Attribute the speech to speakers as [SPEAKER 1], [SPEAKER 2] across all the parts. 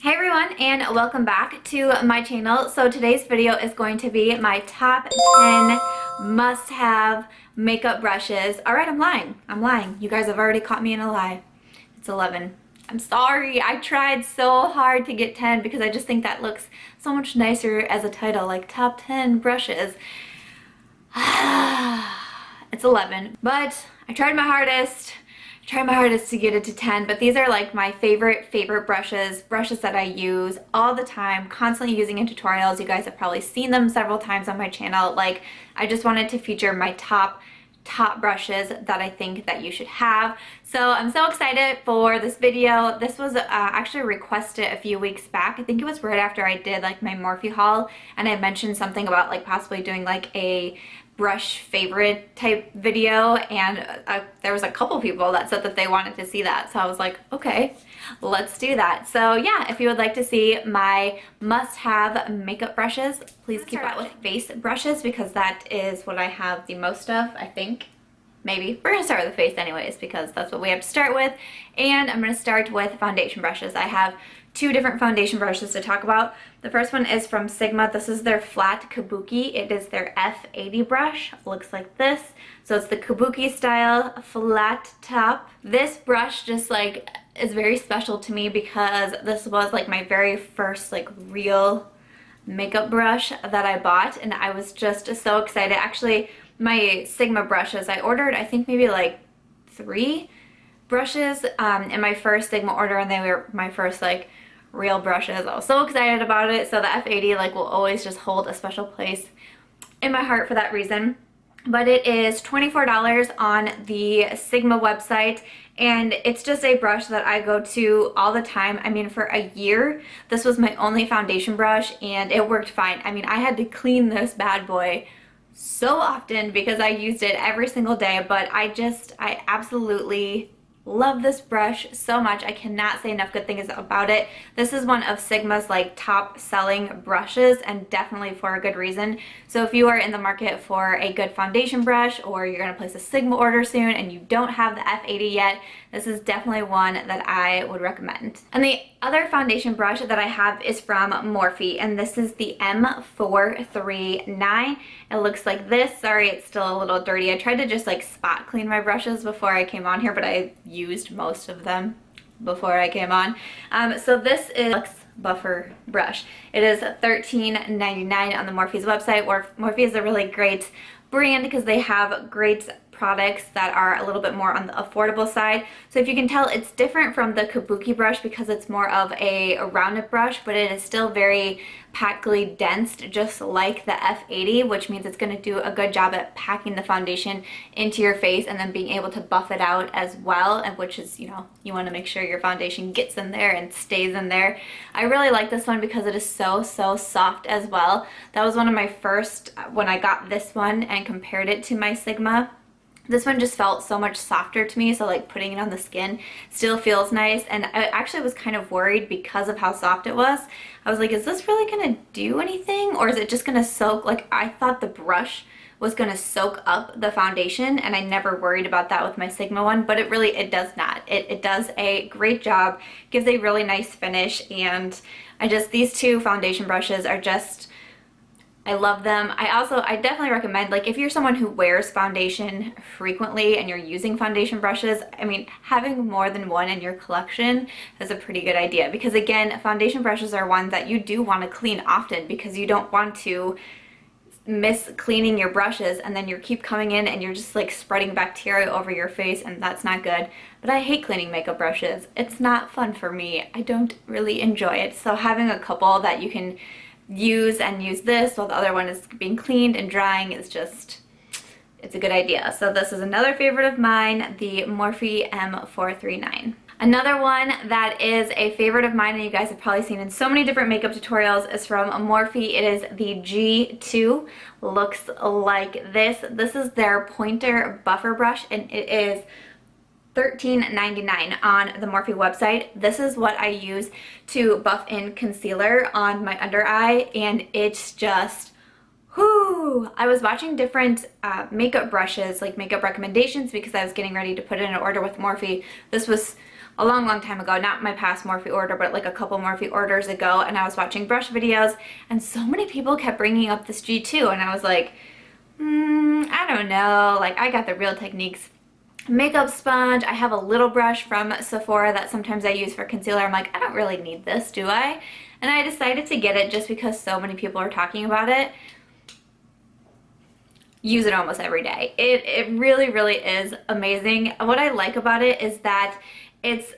[SPEAKER 1] Hey everyone, and welcome back to my channel. So today's video is going to be my top 10 must-have makeup brushes. Alright, I'm lying. You guys have already caught me in a lie. It's 11. I'm sorry, I tried so hard to get 10 because I just think that looks so much nicer as a title, like top 10 brushes. It's 11, but I tried my hardest. To get it to 10, but these are like my favorite brushes that I use all the time, constantly using in tutorials. You guys have probably seen them several times on my channel. Like, I just wanted to feature my top brushes that I think that you should have. So I'm so excited for this video. This was actually requested a few weeks back. I think it was right after I did like my Morphe haul, and I mentioned something about like possibly doing like a brush favorite type video, and there was a couple people that said that they wanted to see that, so I was like, okay, let's do that. So yeah, if you would like to see my must-have makeup brushes, please keep up with face brushes because that is what I have the most of, I think. Maybe. We're gonna start with the face anyways because that's what we have to start with, and I'm gonna start with foundation brushes. I have two different foundation brushes to talk about. The first one is from Sigma. This is their flat kabuki. It is their F80 brush. Looks like this. So it's the kabuki style flat top. This brush just like is very special to me because this was like my very first like real makeup brush that I bought, and I was just so excited. Actually, my Sigma brushes, I ordered I think maybe like 3 brushes in my first Sigma order, and they were my first like real brushes. I was so excited about it. So the F80 like will always just hold a special place in my heart for that reason. But it is $24 on the Sigma website, and it's just a brush that I go to all the time. I mean, for a year this was my only foundation brush and it worked fine. I mean, I had to clean this bad boy so often because I used it every single day, but I absolutely love this brush so much. I cannot say enough good things about it. This is one of Sigma's like top selling brushes, and definitely for a good reason. So if you are in the market for a good foundation brush, or you're gonna place a Sigma order soon and you don't have the F80 yet, this is definitely one that I would recommend. And the other foundation brush that I have is from Morphe, and this is the M439. It looks like this. Sorry, it's still a little dirty. I tried to just like spot clean my brushes before I came on here, but I used most of them before I came on. So this is Lux Buffer brush. It is $13.99 on the Morphe's website. Morphe is a really great brand because they have great products that are a little bit more on the affordable side. So if you can tell, it's different from the kabuki brush because it's more of a rounded brush, but it is still very packily dense, just like the F80, which means it's going to do a good job at packing the foundation into your face and then being able to buff it out as well, and which is, you know, you want to make sure your foundation gets in there and stays in there. I really like this one because it is so soft as well. That was one of my first, when I got this one and compared it to my Sigma. This one just felt so much softer to me, so like putting it on the skin still feels nice, and I actually was kind of worried because of how soft it was. I was like, is this really gonna do anything, or is it just gonna soak? Like, I thought the brush was gonna soak up the foundation, and I never worried about that with my Sigma one, but it does not. It does a great job, gives a really nice finish, and these two foundation brushes are just, I love them. I definitely recommend, like, if you're someone who wears foundation frequently and you're using foundation brushes, I mean, having more than one in your collection is a pretty good idea, because again, foundation brushes are ones that you do want to clean often because you don't want to miss cleaning your brushes and then you keep coming in and you're just like spreading bacteria over your face, and that's not good. But I hate cleaning makeup brushes. It's not fun for me. I don't really enjoy it. So having a couple that you can use this while the other one is being cleaned and drying is just, it's a good idea. So this is another favorite of mine, the Morphe M439. Another one that is a favorite of mine, and you guys have probably seen in so many different makeup tutorials, is from Morphe. It is the G2. Looks like this. This is their pointer buffer brush, and it is $13.99 on the Morphe website. This is what I use to buff in concealer on my under eye, and it's just Whew, I was watching different makeup brushes, like makeup recommendations, because I was getting ready to put in an order with Morphe. This was a long, long time ago, not my past Morphe order, but like a couple Morphe orders ago, and I was watching brush videos, and so many people kept bringing up this G2, and I was like, I don't know, like I got the Real Techniques makeup sponge. I have a little brush from Sephora that sometimes I use for concealer. I'm like, I don't really need this, do I? And I decided to get it just because so many people are talking about it. Use it almost every day. It really, really is amazing. What I like about it is that it's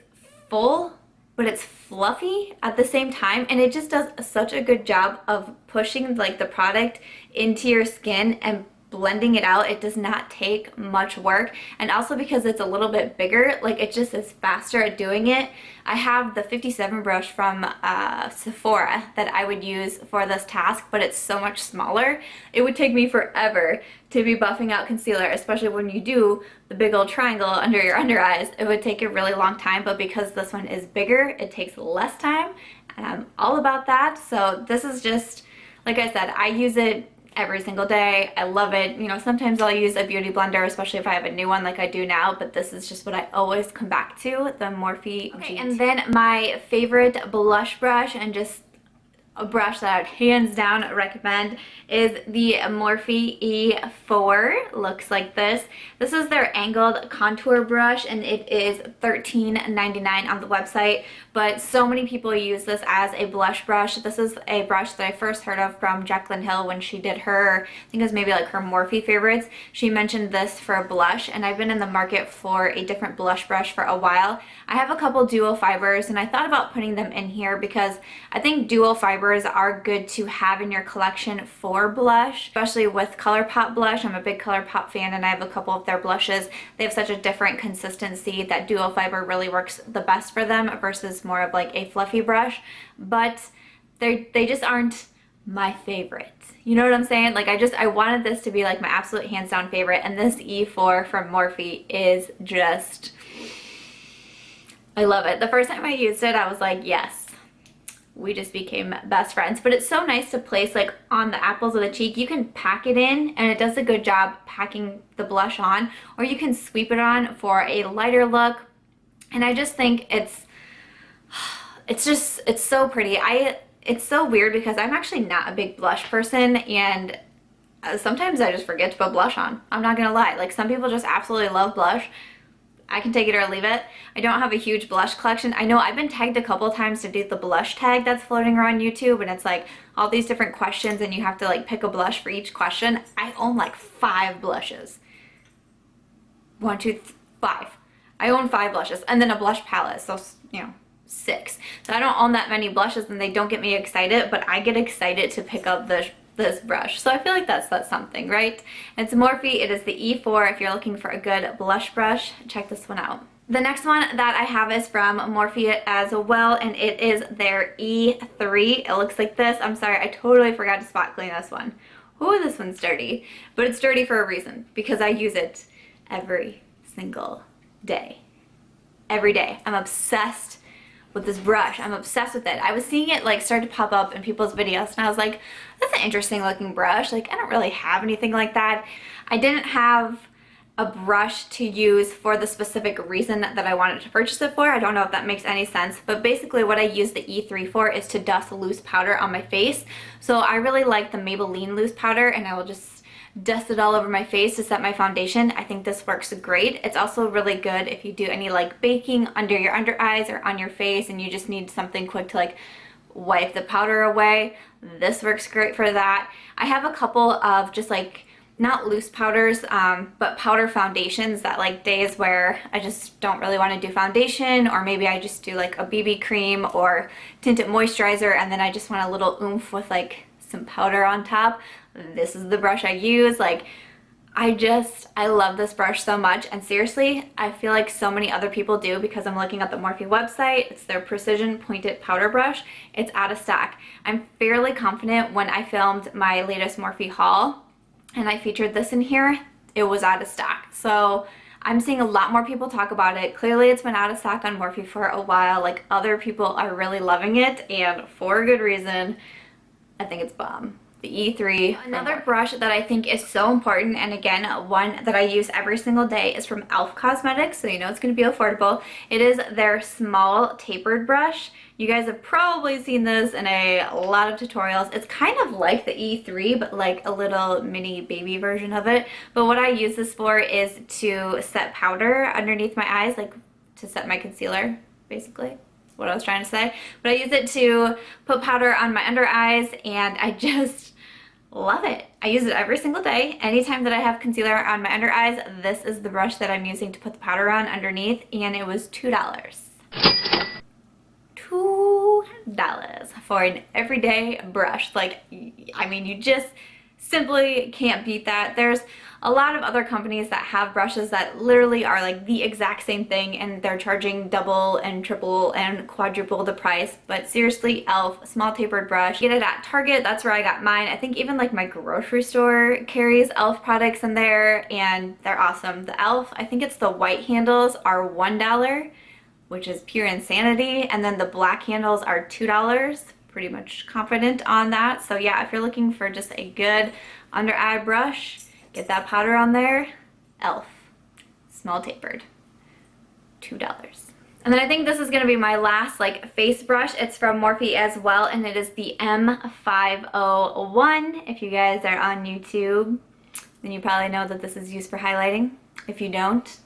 [SPEAKER 1] full, but it's fluffy at the same time, and it just does such a good job of pushing like the product into your skin and blending it out. It does not take much work, and also because it's a little bit bigger, like it just is faster at doing it. I have the 57 brush from Sephora that I would use for this task, but it's so much smaller. It would take me forever to be buffing out concealer, especially when you do the big old triangle under your under eyes. It would take a really long time, but because this one is bigger, it takes less time, and I'm all about that. So this is just, like I said, I use it every single day. I love it. You know, sometimes I'll use a beauty blender, especially if I have a new one like I do now, but this is just what I always come back to, the Morphe G2. And then my favorite blush brush, and just a brush that I would hands down recommend, is the Morphe E4. Looks like this. This is their angled contour brush, and it is $13.99 on the website, but so many people use this as a blush brush. This is a brush that I first heard of from Jaclyn Hill when she did her, I think it was maybe like her Morphe favorites. She mentioned this for a blush, and I've been in the market for a different blush brush for a while. I have a couple dual fibers, and I thought about putting them in here because I think dual fibers are good to have in your collection for blush, especially with ColourPop blush. I'm a big ColourPop fan, and I have a couple of their blushes. They have such a different consistency that dual fiber really works the best for them versus more of like a fluffy brush, but they just aren't my favorite. You know what I'm saying? Like I wanted this to be like my absolute hands down favorite, and this E4 from Morphe is just, I love it. The first time I used it, I was like, yes, we just became best friends. But it's so nice to place like on the apples of the cheek. You can pack it in, and it does a good job packing the blush on, or you can sweep it on for a lighter look. And I just think it's so pretty. It's so weird because I'm actually not a big blush person, and sometimes I just forget to put blush on. I'm not gonna lie. Like, some people just absolutely love blush. I can take it or leave it. I don't have a huge blush collection. I know I've been tagged a couple times to do the blush tag that's floating around YouTube, and it's like all these different questions, and you have to like pick a blush for each question. I own like 5 blushes. 1, 2, 5. I own 5 blushes, and then a blush palette, so, you know, 6. So I don't own that many blushes, and they don't get me excited, but I get excited to pick up this brush. So I feel like that's something, right? It's Morphe. It is the E4 if you're looking for a good blush brush. Check this one out. The next one that I have is from Morphe as well, and it is their E3. It looks like this. I'm sorry, I totally forgot to spot clean this one. Ooh, this one's dirty. But it's dirty for a reason, because I use it every single day. Every day. I'm obsessed with this brush. I'm obsessed with it. I was seeing it like start to pop up in people's videos, and I was like, that's an interesting looking brush. Like, I don't really have anything like that. I didn't have a brush to use for the specific reason that I wanted to purchase it for. I don't know if that makes any sense, but basically what I use the E3 for is to dust loose powder on my face. So I really like the Maybelline loose powder, and I will just dust it all over my face to set my foundation. I think this works great. It's also really good if you do any like baking under your under eyes or on your face, and you just need something quick to like wipe the powder away. This works great for that. I have a couple of just like, not loose powders, but powder foundations that like days where I just don't really want to do foundation, or maybe I just do like a BB cream or tinted moisturizer, and then I just want a little oomph with like some powder on top. This is the brush I use. Like, I love this brush so much, and seriously, I feel like so many other people do, because I'm looking at the Morphe website. It's their precision pointed powder brush. It's out of stock. I'm fairly confident when I filmed my latest Morphe haul and I featured this in here, it was out of stock. So I'm seeing a lot more people talk about it. Clearly it's been out of stock on Morphe for a while. Like, other people are really loving it, and for a good reason. I think it's bomb. the E3. Another brush that I think is so important, and again, one that I use every single day, is from e.l.f. Cosmetics, so you know it's going to be affordable. It is their Small Tapered brush. You guys have probably seen this in a lot of tutorials. It's kind of like the E3, but like a little mini baby version of it. But what I use this for is to set powder underneath my eyes, like to set my concealer, basically. That's what I was trying to say. But I use it to put powder on my under eyes, and I just love it. I use it every single day. Anytime that I have concealer on my under eyes, this is the brush that I'm using to put the powder on underneath, and it was $2. $2 for an everyday brush. Like, I mean, you just simply can't beat that. There's a lot of other companies that have brushes that literally are like the exact same thing, and they're charging double and triple and quadruple the price. But seriously, e.l.f. Small Tapered brush. Get it at Target. That's where I got mine. I think even like my grocery store carries e.l.f. products in there, and they're awesome. The e.l.f., I think it's the white handles, are $1, which is pure insanity, and then the black handles are $2. Pretty much confident on that. So yeah, if you're looking for just a good under eye brush, get that powder on there. e.l.f. Small Tapered, $2. And then I think this is going to be my last like face brush. It's from Morphe as well, and it is the M501. If you guys are on YouTube, then you probably know that this is used for highlighting. If you don't,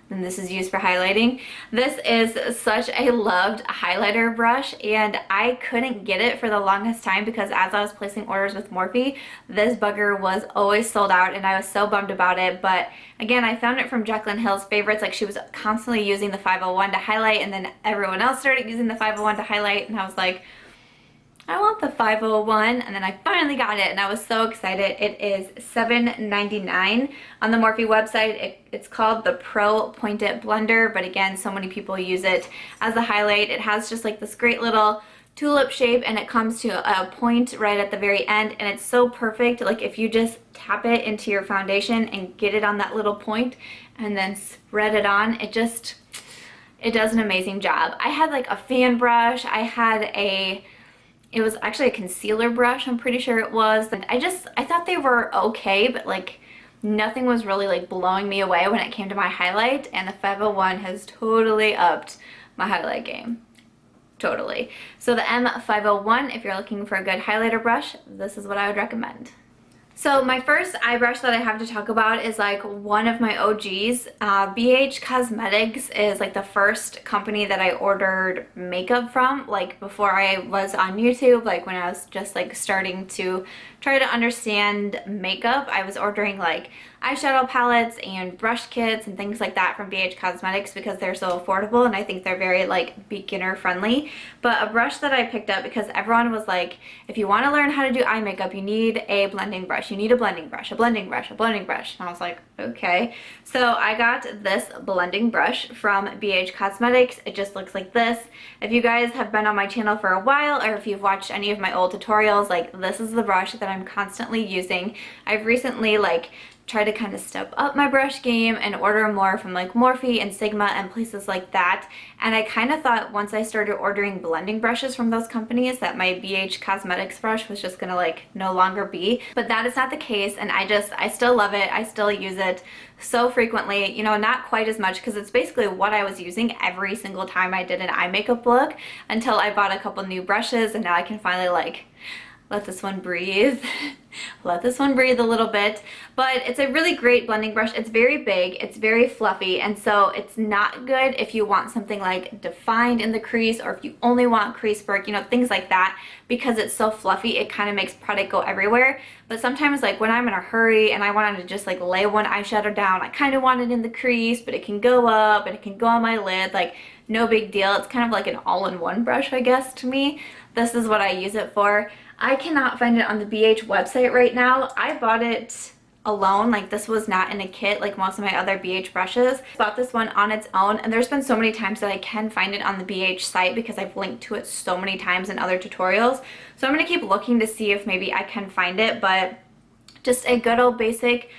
[SPEAKER 1] then this is used for highlighting. This is such a loved highlighter brush, and I couldn't get it for the longest time because as I was placing orders with Morphe, this bugger was always sold out, and I was so bummed about it. But again, I found it from Jaclyn Hill's favorites. Like, she was constantly using the 501 to highlight, and then everyone else started using the 501 to highlight, and I was like, I want the 501, and then I finally got it, and I was so excited. It is $7.99 on the Morphe website. It's called the Pro Pointed Blender, but again, so many people use it as a highlight. It has just like this great little tulip shape, and it comes to a point right at the very end, and it's so perfect. Like, if you just tap it into your foundation and get it on that little point and then spread it on, it does an amazing job. I had like a fan brush. I had it was actually a concealer brush, I'm pretty sure it was. And I thought they were okay, but like nothing was really like blowing me away when it came to my highlight, and the 501 has totally upped my highlight game. Totally. So the M501, if you're looking for a good highlighter brush, this is what I would recommend. So my first eye brush that I have to talk about is like one of my OGs. BH Cosmetics is like the first company that I ordered makeup from, like before I was on YouTube, like when I was just like starting to try to understand makeup. I was ordering like eyeshadow palettes and brush kits and things like that from BH Cosmetics because they're so affordable, and I think they're very like beginner friendly. But a brush that I picked up because everyone was like, if you want to learn how to do eye makeup, you need a blending brush, you need a blending brush, a blending brush, a blending brush. And I was like, okay. So I got this blending brush from BH Cosmetics. It just looks like this. If you guys have been on my channel for a while, or if you've watched any of my old tutorials, like this is the brush that I'm constantly using. I've recently like try to kind of step up my brush game and order more from like Morphe and Sigma and places like that. And I kind of thought once I started ordering blending brushes from those companies that my BH Cosmetics brush was just gonna like no longer be. But that is not the case, and I still love it. I still use it so frequently, you know, not quite as much because it's basically what I was using every single time I did an eye makeup look until I bought a couple new brushes, and now I can finally like let this one breathe. Let this one breathe a little bit. But it's a really great blending brush. It's very big, it's very fluffy, and so it's not good if you want something like defined in the crease, or if you only want crease work, you know, things like that. Because it's so fluffy, it kind of makes product go everywhere. But sometimes like when I'm in a hurry and I wanted to just like lay one eyeshadow down, I kind of want it in the crease, but it can go up and it can go on my lid, like no big deal. It's kind of like an all-in-one brush, I guess, to me. This is what I use it for. I cannot find it on the BH website right now. I bought it alone, like this was not in a kit like most of my other BH brushes. I bought this one on its own, and there's been so many times that I can find it on the BH site because I've linked to it so many times in other tutorials. So I'm gonna keep looking to see if maybe I can find it, but just a good old basic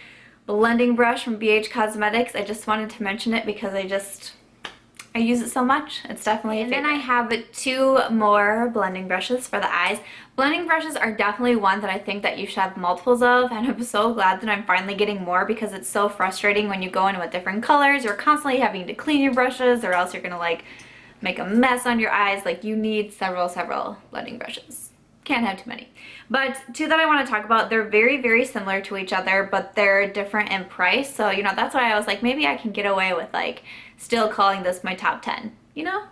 [SPEAKER 1] blending brush from BH Cosmetics. I just wanted to mention it because I use it so much. It's definitely a favorite. And then I have 2 more blending brushes for the eyes. Blending brushes are definitely one that I think that you should have multiples of, and I'm so glad that I'm finally getting more because it's so frustrating when you go in with different colors. You're constantly having to clean your brushes or else you're gonna like make a mess on your eyes. Like you need several blending brushes. Can't have too many. But 2 that I want to talk about, they're very similar to each other, but they're different in price. So, you know, that's why I was like, maybe I can get away with like still calling this my top 10, you know?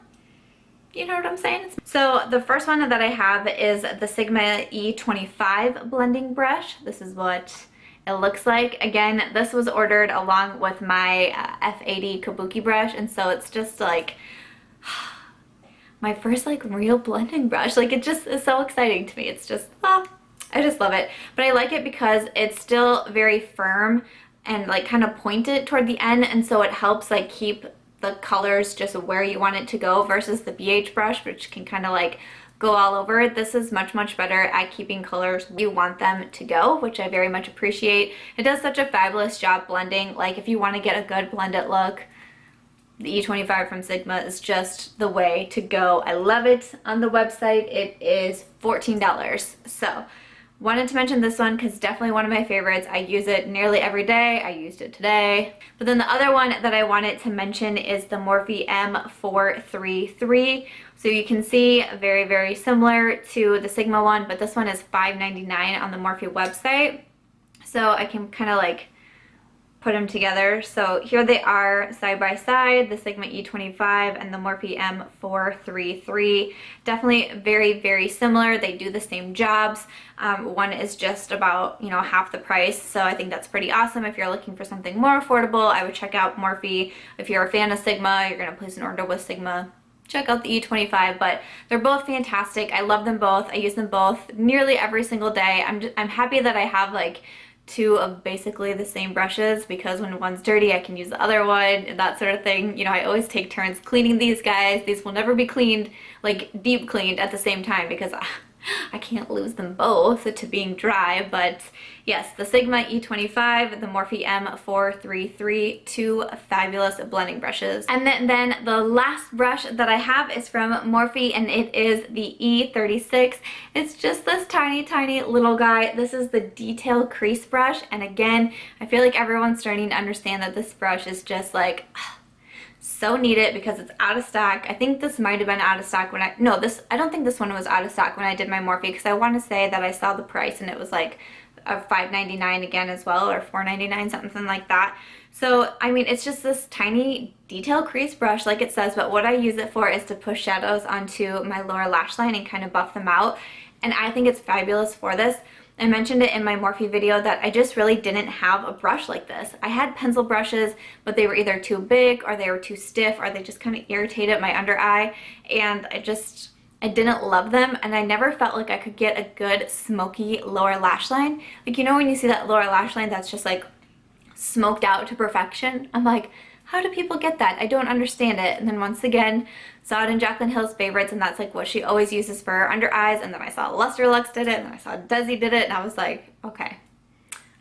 [SPEAKER 1] You know what I'm saying? So the first one that I have is the Sigma E25 blending brush. This is what it looks like. Again, this was ordered along with my F80 Kabuki brush, and so it's just like my first like real blending brush. Like it just is so exciting to me. It's just, oh, I just love it. But I like it because it's still very firm and like kind of pointed toward the end, and so it helps like keep the colors just where you want it to go versus the BH brush, which can kind of like go all over it. This is much better at keeping colors where you want them to go, which I very much appreciate. It does such a fabulous job blending. Like if you want to get a good blended look, the E25 from Sigma is just the way to go. I love it. On the website, it is $14. So wanted to mention this one because definitely one of my favorites. I use it nearly every day. I used it today. But then the other one that I wanted to mention is the Morphe M433. So you can see very similar to the Sigma one, but this one is $5.99 on the Morphe website. So I can kind of like put them together. So here they are side by side, the Sigma E25 and the Morphe M433. Definitely very similar. They do the same jobs. One is just about, you know, half the price. So I think that's pretty awesome. If you're looking for something more affordable, I would check out Morphe. If you're a fan of Sigma, you're gonna place an order with Sigma, check out the E25, but they're both fantastic. I love them both. I use them both nearly every single day. I'm happy that I have like 2 of basically the same brushes because when one's dirty I can use the other one and that sort of thing. You know, I always take turns cleaning these guys. These will never be cleaned, like deep cleaned at the same time because I can't lose them both to being dry. But yes, the Sigma E25, the Morphe M433, 2 fabulous blending brushes. And then the last brush that I have is from Morphe, and it is the E36. It's just this tiny little guy. This is the detail crease brush, and again, I feel like everyone's starting to understand that this brush is just like so needed because it's out of stock. I think this might have been out of stock when I don't think this one was out of stock when I did my Morphe, because I want to say that I saw the price and it was like $5.99 again as well, or $4.99, something like that. So I mean, it's just this tiny detail crease brush like it says, but what I use it for is to push shadows onto my lower lash line and kind of buff them out, and I think it's fabulous for this. I mentioned it in my Morphe video that I just really didn't have a brush like this. I had pencil brushes, but they were either too big or they were too stiff or they just kind of irritated my under eye, and I didn't love them, and I never felt like I could get a good smoky lower lash line. Like, you know when you see that lower lash line that's just like smoked out to perfection? I'm like, how do people get that? I don't understand it. And then once again, saw it in Jaclyn Hill's favorites, and that's like what she always uses for her under eyes. And then I saw Luster Lux did it, and then I saw Desi did it, and I was like, okay,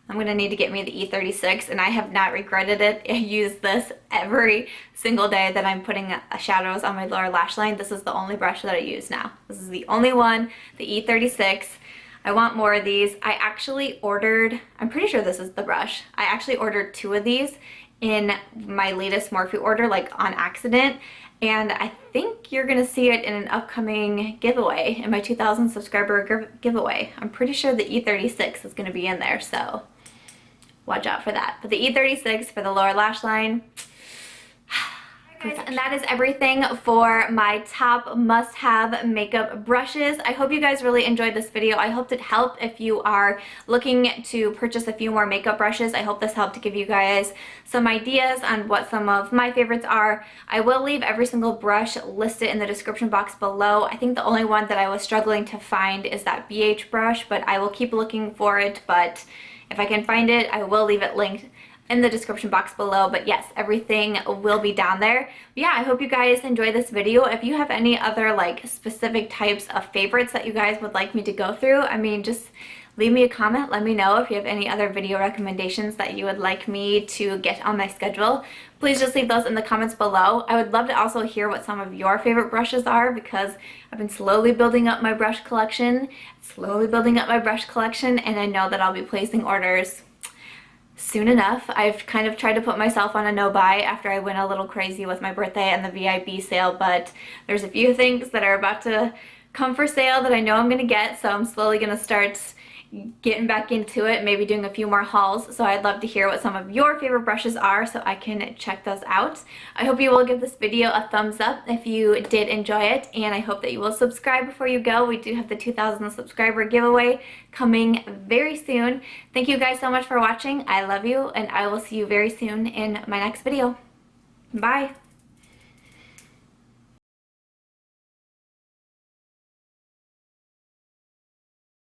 [SPEAKER 1] I'm gonna need to get me the E36, and I have not regretted it. I use this every single day that I'm putting shadows on my lower lash line. This is the only brush that I use now. This is the only one, the E36. I want more of these. I actually ordered, I'm pretty sure this is the brush. I actually ordered 2 of these in my latest Morphe order, like on accident, and I think you're gonna see it in an upcoming giveaway, in my 2,000 subscriber giveaway. I'm pretty sure the E36 is gonna be in there, so watch out for that. But the E36 for the lower lash line, and that is everything for my top must-have makeup brushes. I hope you guys really enjoyed this video. I hope it helped if you are looking to purchase a few more makeup brushes. I hope this helped to give you guys some ideas on what some of my favorites are. I will leave every single brush listed in the description box below. I think the only one that I was struggling to find is that BH brush, but I will keep looking for it. But if I can find it, I will leave it linked in the description box below. But yes, everything will be down there. But yeah, I hope you guys enjoyed this video. If you have any other like specific types of favorites that you guys would like me to go through, I mean, just leave me a comment. Let me know if you have any other video recommendations that you would like me to get on my schedule. Please just leave those in the comments below. I would love to also hear what some of your favorite brushes are, because I've been slowly building up my brush collection, and I know that I'll be placing orders soon enough. I've kind of tried to put myself on a no-buy after I went a little crazy with my birthday and the VIB sale, but there's a few things that are about to come for sale that I know I'm gonna get, so I'm slowly gonna start getting back into it, maybe doing a few more hauls. So I'd love to hear what some of your favorite brushes are so I can check those out. I hope you will give this video a thumbs up if you did enjoy it, and I hope that you will subscribe before you go. We do have the 2,000 subscriber giveaway coming very soon. Thank you guys so much for watching. I love you, and I will see you very soon in my next video. Bye!